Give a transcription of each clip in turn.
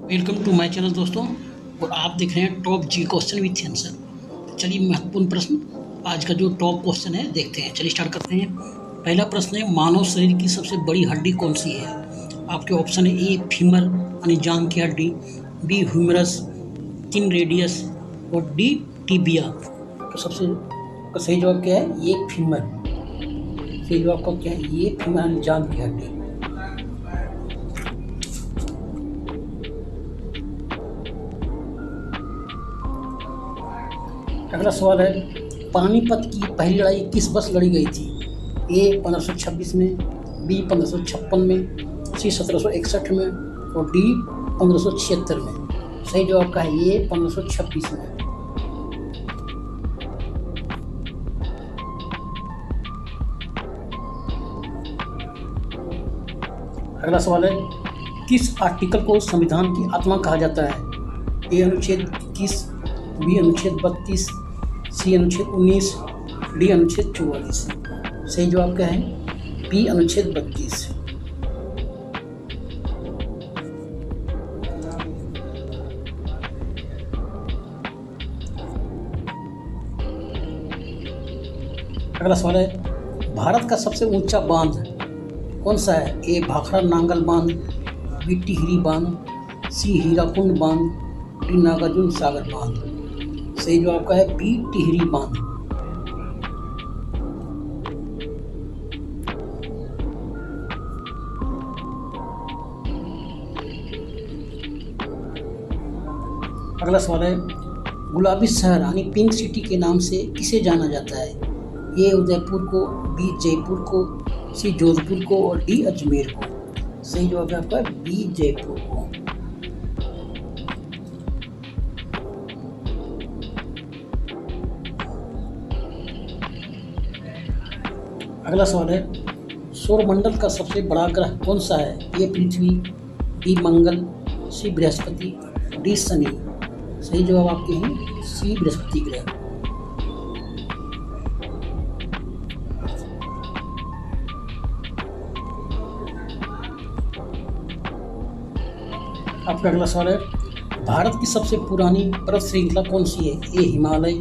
Welcome to my channel दोस्तों। और आप देख रहे हैं top G question with answer. तो चलिए महत्वपूर्ण प्रश्न आज का जो टॉप क्वेश्चन है देखते हैं। चलिए स्टार्ट करते हैं। पहला प्रश्न है, मानव शरीर की सबसे बड़ी हड्डी कौन सी है? आपके ऑप्शन है ए फीमर यानी जांग की हड्डी, बी ह्यूमरस, तीन रेडियस और डी टिबिया। तो सबसे का सही जवाब क्या है? ये फीमर। सही जवाब का क्या है? ये फीमर यानी जांग की हड्डी। अगला सवाल है, पानीपत की पहली लड़ाई किस वर्ष लड़ी गई थी? ए 1526 में, बी 1556 में, सी 1761 में और डी 1576 में। सही जवाब का है ये 1526 में। अगला सवाल है, किस आर्टिकल को संविधान की आत्मा कहा जाता है? ए अनुच्छेद 21, बी अनुच्छेद 32, सी अनुच्छेद 19, डी अनुच्छेद 44। सही जवाब क्या है? बी अनुच्छेद 32। अगला सवाल है, भारत का सबसे ऊंचा बांध कौन सा है? ए भाखड़ा नांगल बांध, बी टिहरी बांध, सी हीराकुंड बांध, डी नागार्जुन सागर बांध। सही जवाब का है बी टिहरी बांध। अगला सवाल है, गुलाबी शहर यानी पिंक सिटी के नाम से किसे जाना जाता है? ए उदयपुर को, बी जयपुर को, सी जोधपुर को और डी अजमेर को। सही जवाब है आपका बी जयपुर को। अगला सवाल है, सौरमंडल का सबसे बड़ा ग्रह कौन सा है? ए पृथ्वी, बी मंगल, सी बृहस्पति, डी शनि। सही जवाब आपके हैं सी बृहस्पति ग्रह। आपका अगला सवाल है, भारत की सबसे पुरानी पर्वत श्रृंखला कौन सी है? ए हिमालय,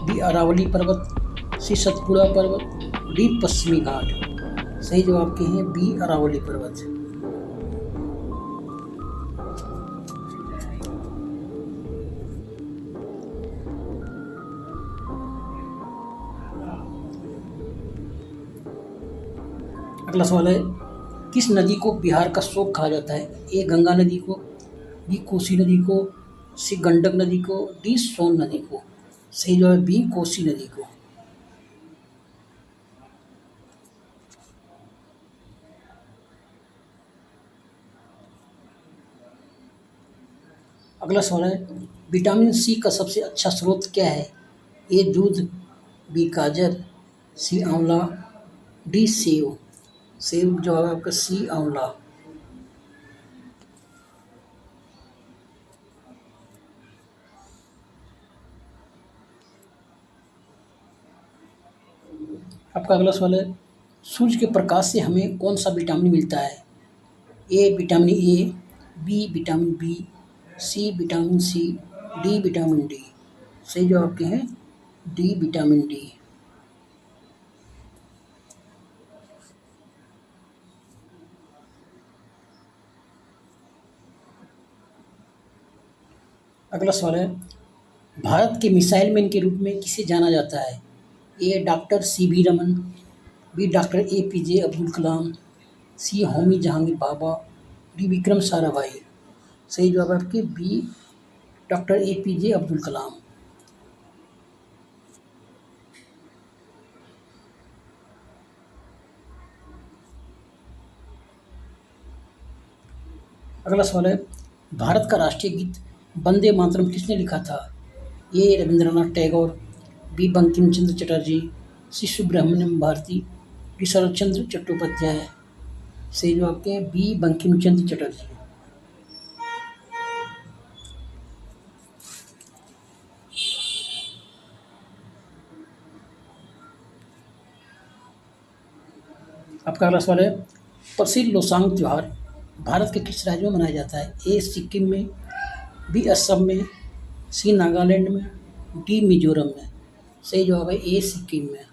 बी अरावली पर्वत, सी सतपुड़ा पर्वत, डी पश्चिमी घाट। सही जवाब के हैं बी अरावली पर्वत। अगला सवाल है, किस नदी को बिहार का शोक कहा जाता है? ए गंगा नदी को, बी कोसी नदी को, सी गंडक नदी को, डी सोन नदी को। सही जवाब बी कोसी नदी को। अगला सवाल है, विटामिन सी का सबसे अच्छा स्रोत क्या है? ए दूध, बी गाजर, सी आंवला, डी सेव। सेव जवाब आपका सी आंवला। आपका अगला सवाल है, सूर्य के प्रकाश से हमें कौन सा विटामिन मिलता है? A vitamin A, B vitamin B, C vitamin C, D vitamin D. सही जवाब आपके हैं डी विटामिन डी। अगला सवाल है, भारत के मिसाइल मैन के रूप में किसे जाना जाता है? A doctor C V Raman, B doctor A P J Abdul Kalam, C Homi Jehangir Bhabha, D Vikram Sarabhai. सही जवाब आपके B doctor A P J Abdul Kalam. अगला सवाल है, भारत का राष्ट्रीय गीत वंदे मातरम किसने लिखा था? ए रविंद्रनाथ टैगोर, बी बंकिम चंद्र चटर्जी, सी सुब्रमण्यम भारती, डी शरत चंद्र चट्टोपाध्याय। सही जवाब के बी बंकिम चंद्र चटर्जी। आपका अगला सवाल है, प्रसिद्ध लोसांग त्योहार भारत के किस राज्य में मनाया जाता है? ए सिक्किम में, बी असम में, सी नागालैंड में, डी मिजोरम में। सही जवाब है ए सिक्किम में।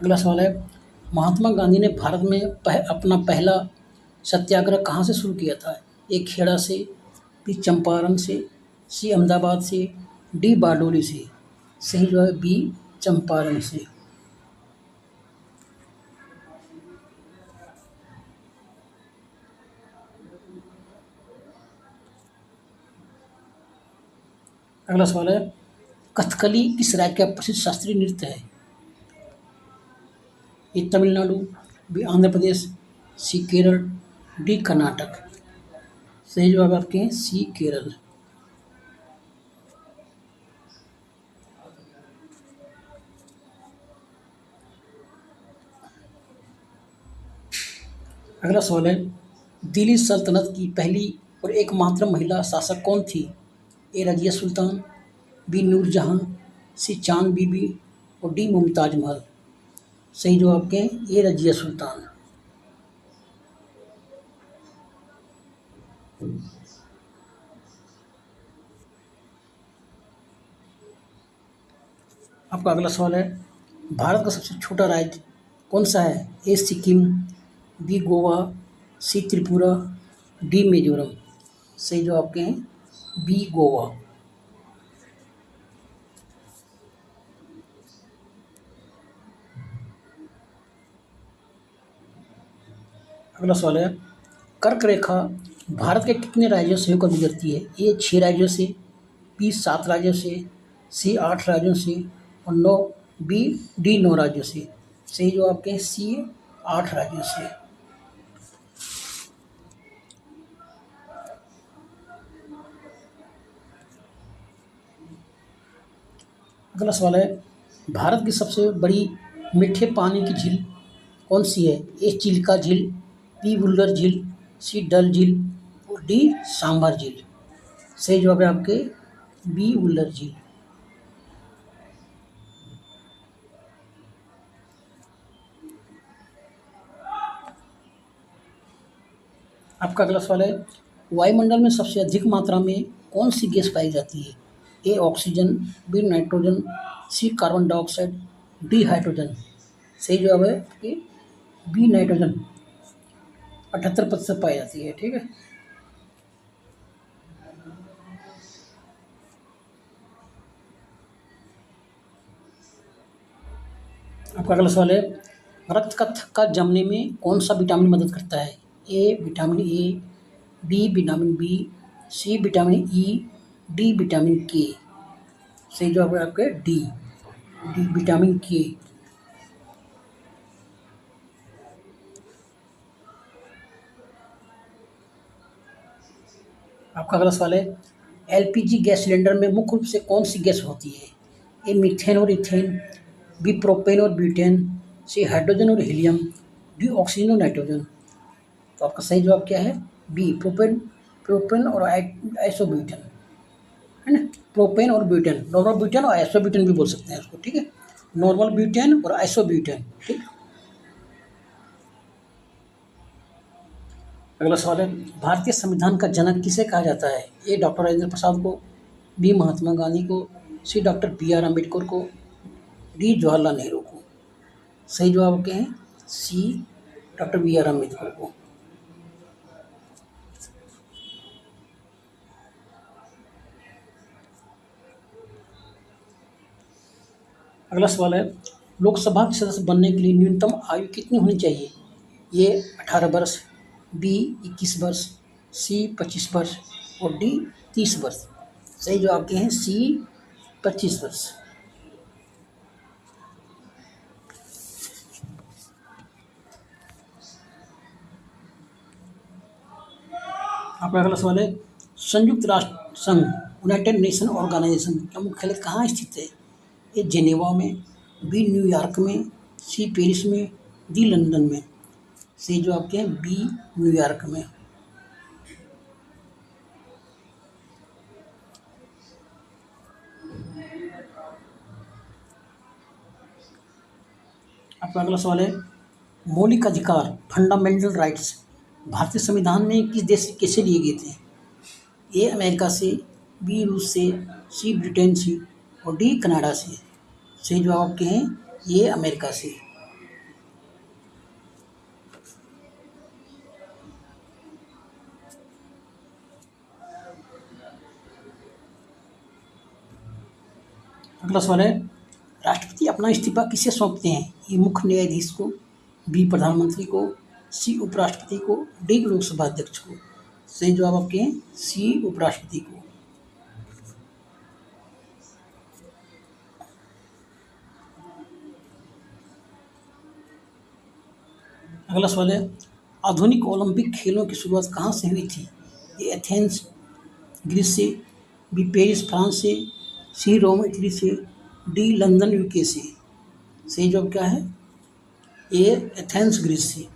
अगला सवाल है, महात्मा गांधी ने भारत में अपना पहला सत्याग्रह कहाँ से शुरू किया था? ए खेड़ा से, बी चंपारण से, सी अहमदाबाद से, डी बारडोली से। सही जवाब है बी चंपारण से। अगला सवाल है, कथकली किस राज्य का प्रसिद्ध शास्त्रीय नृत्य है? ए तमिलनाडु, बी आंध्र प्रदेश, सी केरल, डी कर्नाटक। सही जवाब आपके हैं सी केरल। अगला सवाल है, दिल्ली सल्तनत की पहली और एकमात्र महिला शासक कौन थी? ए रजिया सुल्तान, बी नूरजहां, सी चांद बीबी और डी मुमताज महल। सही जवाब आपके हैं ए रजिया सुल्तान। आपका अगला सवाल है, भारत का सबसे छोटा राज्य कौन सा है? ए सिक्किम, बी गोवा, सी त्रिपुरा, डी मिजोरम। सही जवाब आपके हैं बी गोवा। अगला सवाल है, कर्क रेखा भारत के कितने राज्यों से होकर गुजरती है? ए 6 राज्यों से, बी 7 राज्यों से, सी 8 राज्यों से और डी 9 राज्यों से। सही जवाब आपके हैं सी 8 राज्यों से। अगला सवाल है, भारत की सबसे बड़ी मीठे पानी की झील कौन सी है? ए चिल्का झील, बी वुल्लर झील, सी डल झील और डी सांभर झील। सही जवाब है आपके बी वुल्लर झील। आपका अगला सवाल है, वायुमंडल में सबसे अधिक मात्रा में कौन सी गैस पाई जाती है? A oxygen, B nitrogen, C carbon dioxide, D hydrogen. सही जवाब है कि बी नाइट्रोजन 78% पाई जाती है। ठीक है। आपका अगला सवाल है, रक्त का थक्का जमने में कौन सा विटामिन मदद करता है? A vitamin A, B vitamin B, C vitamin E, D vitamin K. सही जवाब है आपके डी विटामिन के। आपका अगला सवाल है, एलपीजी गैस सिलेंडर में मुख्य रूप से कौन सी गैस होती है? ए मीथेन और इथेन, बी प्रोपेन और ब्यूटेन, सी हाइड्रोजन और हीलियम, डी ऑक्सीजन और नाइट्रोजन। तो आपका सही जवाब क्या है? बी प्रोपेन प्रोपेन और आइसोब्यूटेन, है ना। प्रोपेन और ब्यूटेन, नॉर्मल ब्यूटेन और आइसोब्यूटेन भी बोल सकते हैं उसको। ठीक है, नॉर्मल ब्यूटेन और आइसोब्यूटेन। ठीक। अगला सवाल है, भारतीय संविधान का जनक किसे कहा जाता है? ए डॉक्टर राजेंद्र प्रसाद को, बी महात्मा गांधी को, सी डॉक्टर बी आर अम्बेडकर को, डी जवाहरलाल नेहरू को। सही जवाब क्या है? सी डॉक्टर बी आर अम्बेडकर को। अगला सवाल है, लोकसभा के सदस्य बनने के लिए न्यूनतम आयु कितनी होनी चाहिए? ए 18 वर्ष, बी 21 वर्ष, सी 25 वर्ष और डी 30 वर्ष। सही जवाब क्या है? सी 25 वर्ष। आपका अगला सवाल है, संयुक्त राष्ट्र संघ यूनाइटेड नेशन ऑर्गेनाइजेशन का मुख्यालय कहाँ स्थित है? ए जेनेवा में, बी न्यूयॉर्क में, सी पेरिस में, डी लंदन में। सही जवाब क्या है? बी न्यूयॉर्क में। आपका अगला सवाल है, मौलिक अधिकार फंडामेंटल राइट्स भारतीय संविधान में किस देश से कैसे लिए गए थे? ए अमेरिका से, बी रूस से, सी ब्रिटेन से और डी कनाडा से। सही जवाब आपके हैं ए अमेरिका से। अगला सवाल है, राष्ट्रपति अपना इस्तीफा किसे सौंपते हैं? ए मुख्य न्यायाधीश को, बी प्रधानमंत्री को, सी उपराष्ट्रपति को, डी लोकसभा अध्यक्ष को। सही जवाब आपके हैं सी उपराष्ट्रपति को। अगला सवाल है, आधुनिक ओलंपिक खेलों की शुरुआत कहाँ से हुई थी? ए एथेंस ग्रीस से, बी पेरिस फ्रांस से, सी रोम इटली से, डी लंदन यूके से। सही जवाब क्या है? ए एथेंस ग्रीस से।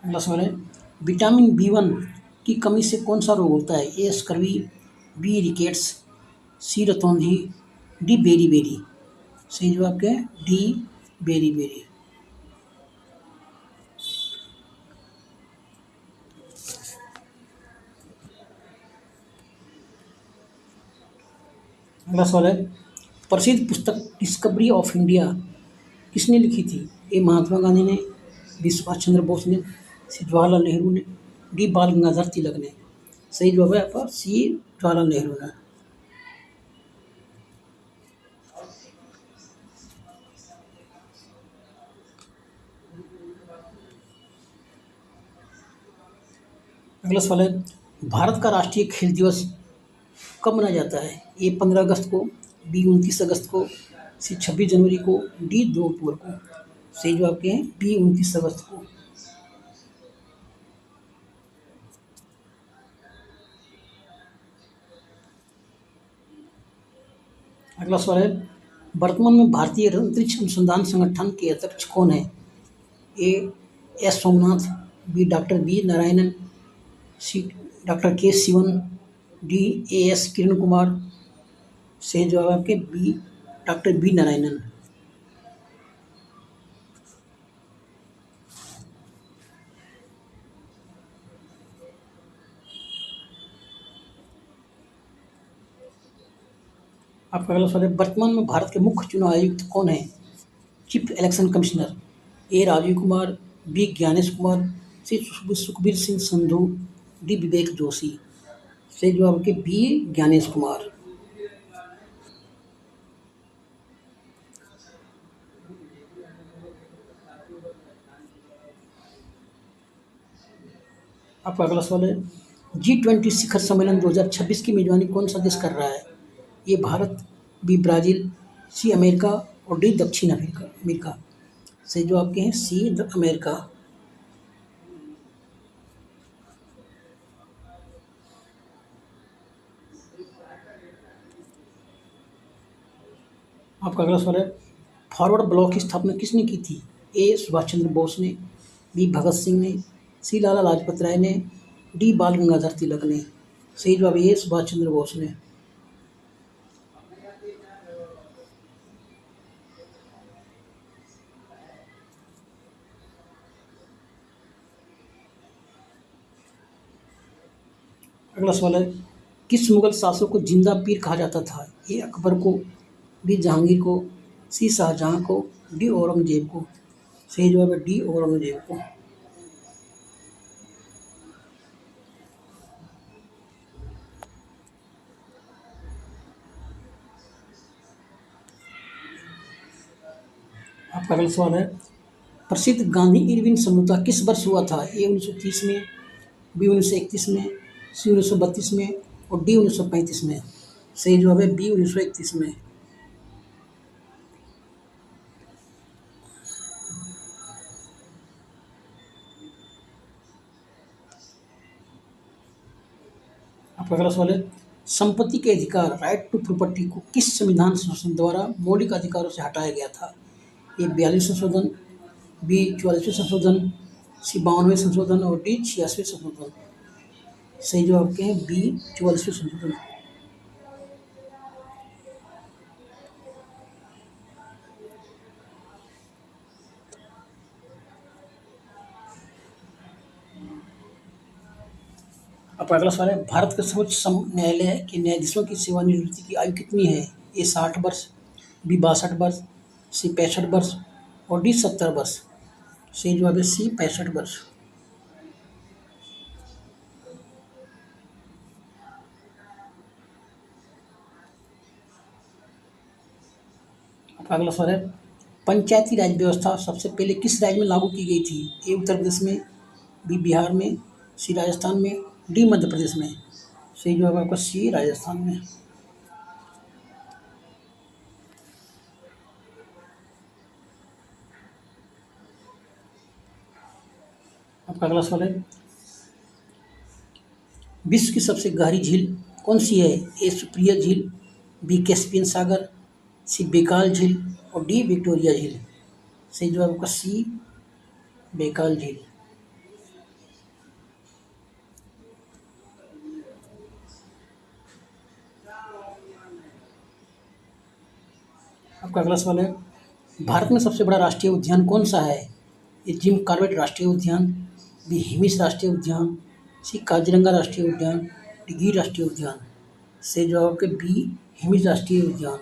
अगला सवाल है, विटामिन बी 1 की कमी से कौन सा रोग होता है? A scurvy, B rickets, C रतौंधी, डी बेरी बेरी। सही जवाब क्या है? D beri beri. अगला सवाल है, प्रसिद्ध पुस्तक डिस्कवरी ऑफ इंडिया किसने लिखी थी? ए महात्मा गांधी ने, बी सुभाष चंद्र बोस ने, सी जवाहरलाल नेहरू ने, डी बाल गंगाधर तिलक ने। सही जवाब है आपका सी जवाहरलाल नेहरू ने। अगला सवाल है, भारत का राष्ट्रीय खेल दिवस कब मनाया जाता है? ए 15 अगस्त को, बी 29 अगस्त को, सी 26 जनवरी को, डी 2 अक्टूबर को। सही जवाब क्या है? बी 29 अगस्त को। अगला सवाल है, वर्तमान में भारतीय अंतरिक्ष अनुसंधान संगठन के अध्यक्ष कौन है? A S Somnath, B doctor B Narayanan, C doctor K Sivan, D A S Kiran Kumar. सही जवाब आपके बी डॉक्टर बी नारायणन। आपका अगला सवाल है, वर्तमान में भारत के मुख्य चुनाव आयुक्त कौन है? Chief election commissioner. A Rajiv Kumar, B Gyanesh Kumar, C Sukhbir Singh Sandhu, D Vivek Joshi. सही जवाब के बी ज्ञानेश कुमार। आपका अगला सवाल है, G20 शिखर सम्मेलन 2026 की मेजबानी कौन सा देश कर रहा है? A Bharat, B Brazil, C America और डी दक्षिण अफ्रीका अमेरिका। सही जवाब के हैं सी अमेरिका। आपका अगला सवाल है, फॉरवर्ड ब्लॉक की स्थापना किसने की थी? ए सुभाष चंद्र बोस ने, बी भगत सिंह ने, सी लाला लाजपत राय ने, डी बाल गंगाधर तिलक ने। सही जवाब ए सुभाष चंद्र बोस ने। अगला सवाल है, किस मुगल शासक को जिंदा पीर कहा जाता था? ए अकबर को, बी जहांगीर को, सी शाहजहां को, डी औरंगजेब को। सही जवाब है डी औरंगजेब को। आपका अगला सवाल है, प्रसिद्ध गांधी इरविन समझौता किस वर्ष हुआ था? ए 1930 में, बी 1931 में, सी 1932 में और डी 1935 में। सही जवाब है बी 1931 में। आपका अगला सवाल है, संपत्ति के अधिकार राइट टू प्रॉपर्टी को किस संविधान संशोधन द्वारा मौलिक अधिकारों से हटाया गया था? ए 42 संशोधन, बी 44वें संशोधन, सी 52वें संशोधन और डी 86वें संशोधन। सही जवाब क्या है? बी 44वें संशोधन। अब अगला सवाल है, भारत के सर्वोच्च न्यायालय के न्यायाधीशों की सेवानिवृत्ति की आयु कितनी है? ए 60 वर्ष, बी 62 वर्ष, सी 65 वर्ष और डी 70 वर्ष। सही जवाब है सी 65 वर्ष। अब अगला सवाल है, पंचायती राज व्यवस्था सबसे पहले किस राज्य में लागू की गई थी? ए उत्तर प्रदेश में, बी बिहार में, सी राजस्थान में, डी मध्य प्रदेश में। सही जवाब है आपका सी राजस्थान में। आपका अगला सवाल है, विश्व की सबसे गहरी झील कौन सी है? ए सुप्रिया झील, बी कैस्पियन सागर, सी बेकाल झील और डी विक्टोरिया झील। सही जवाब आपका सी बेकाल झील। आपका अगला सवाल है, भारत में सबसे बड़ा राष्ट्रीय उद्यान कौन सा है? ए जिम कॉर्बेट राष्ट्रीय उद्यान, बी हिमिस राष्ट्रीय उद्यान, सी काजीरंगा राष्ट्रीय उद्यान, डी गिर राष्ट्रीय उद्यान। सही जवाब के बी हिमिस राष्ट्रीय उद्यान।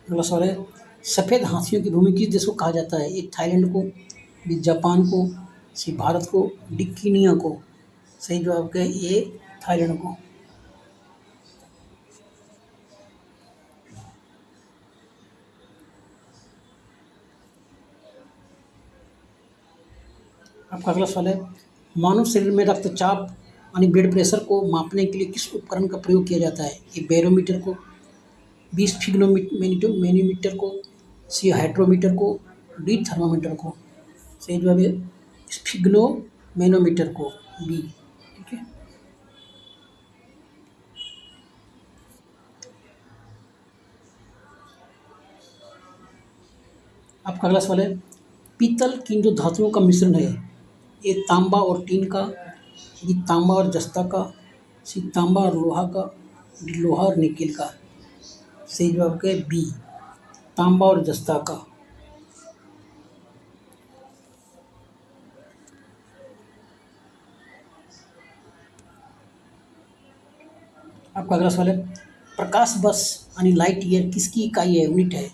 अगला सवाल है, सफ़ेद हाथियों की भूमि किस देश को कहा जाता है? ए थाईलैंड को, बी जापान को, सी भारत को, डी कीनिया को। सही जवाब क्या है? ए थाईलैंड को। आपका अगला सवाल है, मानव शरीर में रक्तचाप यानी ब्लड प्रेशर को मापने के लिए किस उपकरण का प्रयोग किया जाता है? ए बैरोमीटर को, बी स्फिग्नोमीटर को, सी हाइड्रोमीटर को, डी थर्मामीटर को। सही जवाब है स्फिग्नोमेनोमीटर को, बी। ठीक है। आपका अगला सवाल है, पीतल किन दो धातुओं का मिश्रण है? ए तांबा और टीन का, बी तांबा और जस्ता का, सी तांबा और लोहा का, डी लोहा और निकेल का। सही जवाब क्या है? बी तांबा और जस्ता का। आपका अगला सवाल है, प्रकाश वर्ष यानी लाइट ईयर किसकी इकाई है, यूनिट है?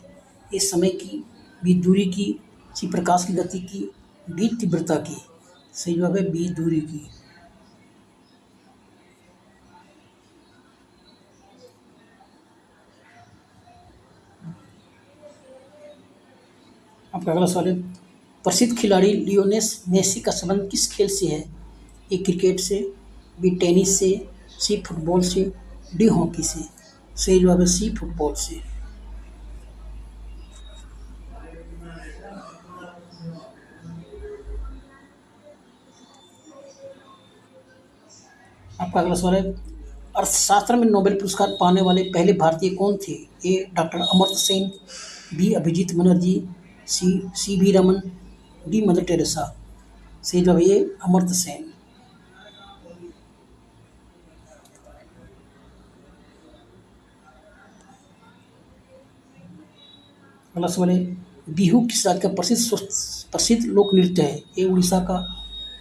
ए समय की, बी दूरी की, सी प्रकाश की गति की, डी तीव्रता की। सही जवाब है बी दूरी की। आपका अगला सवाल है, प्रसिद्ध खिलाड़ी लियोनेल मेसी का संबंध किस खेल से है? ए क्रिकेट से, बी टेनिस से, सी फुटबॉल से, डी हॉकी से। सही जवाब है सी फुटबॉल से। आपका अगला सवाल है, अर्थशास्त्र में नोबेल पुरस्कार पाने वाले पहले भारतीय कौन थे? A doctor Amartya Sen, B Abhijit Banerjee, C V Raman, D mother Teresa. सही जवाब ये अमर्त्य सेन। अगला सवाल है, बिहू किस राज्य का प्रसिद्ध लोक नृत्य है? ए उड़ीसा का,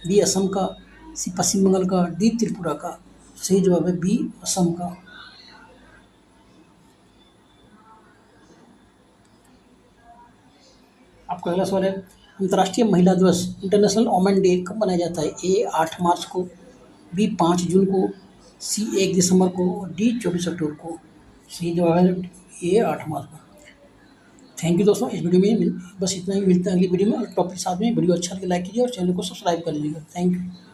बी असम का, सी पश्चिम बंगाल का, डी त्रिपुरा का। सही जवाब है बी असम का। आपका अगला सवाल है, अंतर्राष्ट्रीय महिला दिवस इंटरनेशनल वुमेन डे कब मनाया जाता है? ए 8 मार्च को, बी 5 जून को, सी 1 दिसंबर को, डी 24 अक्टूबर को। सही जवाब है ए 8 मार्च को। थैंक यू दोस्तों, इस वीडियो में बस इतना ही। मिलते हैं अगली वीडियो में और टॉपिक साथ में। वीडियो अच्छा लगे लाइक कीजिए और चैनल को सब्सक्राइब कर लीजिएगा। Thank you.